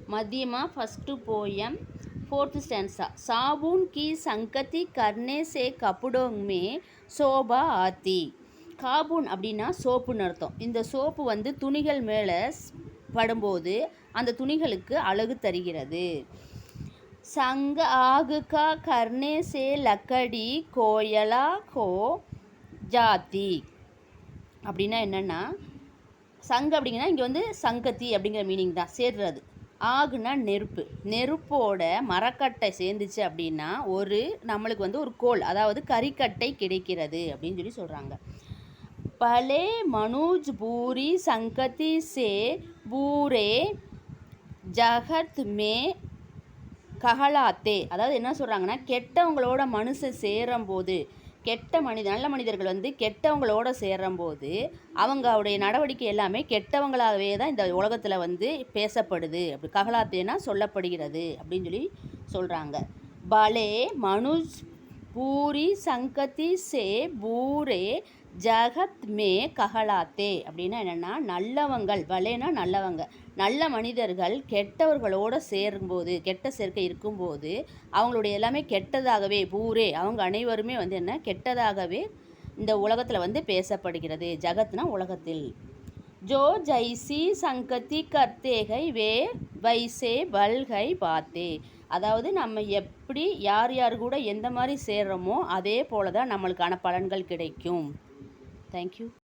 मध्यमा first poem fourth stanza. साबुन की संगति करने से कपड़ों में शोभा आती। காபூன் அப்படின்னா சோப்புன்னு அர்த்தம். இந்த சோப்பு வந்து துணிகள் மேலே படும்போது அந்த துணிகளுக்கு அழகு தருகிறது. संग आग का करने से लकड़ी कोयला हो जाती அப்படின்னா என்னென்னா, சங்கு அப்படிங்கன்னா இங்கே வந்து சங்கத்தி அப்படிங்கிற மீனிங் தான், சேர்றது. ஆகுனா நெருப்பு, நெருப்போட மரக்கட்டை சேர்ந்துச்சு அப்படின்னா நம்மளுக்கு வந்து ஒரு கோல், அதாவது கறிக்கட்டை கிடைக்கிறது அப்படின்னு சொல்லி சொல்கிறாங்க. பலே மனுஜ் பூரி சங்கதி சே பூரே ஜகத் மே கஹலாத்தே. அதாவது என்ன சொல்கிறாங்கன்னா, கெட்டவங்களோட மனுஷன் சேரும்போது, நல்ல மனிதர்கள் வந்து கெட்டவங்களோட சேரும்போது அவங்களுடைய நடவடிக்கை எல்லாமே கெட்டவங்களாகவே தான் இந்த உலகத்தில் வந்து பேசப்படுது. அப்படி கஹலாத்தேனா சொல்லப்படுகிறது அப்படின்னு சொல்லி சொல்கிறாங்க. பலே மனுஜ் பூரி சங்கதி சே பூரே ஜகத் மே கஹலாத்தே அப்படின்னா என்னென்னா, நல்லவங்கள், பலேனா நல்லவங்க, நல்ல மனிதர்கள் கெட்டவர்களோடு சேரும்போது, கெட்ட சேர்க்கை இருக்கும்போது அவங்களுடைய எல்லாமே கெட்டதாகவே, பூரே அவங்க அனைவருமே வந்து என்ன கெட்டதாகவே இந்த உலகத்தில் வந்து பேசப்படுகிறது. ஜகத்னா உலகத்தில். ஜோ ஜைசி சங்கதி கர்த்தேகை வே வைசே பல்கை பாத்தே. அதாவது நம்ம எப்படி யார் கூட எந்த மாதிரி சேர்றோமோ அதே போல தான் நம்மளுக்கான பலன்கள் கிடைக்கும். தேங்க்யூ.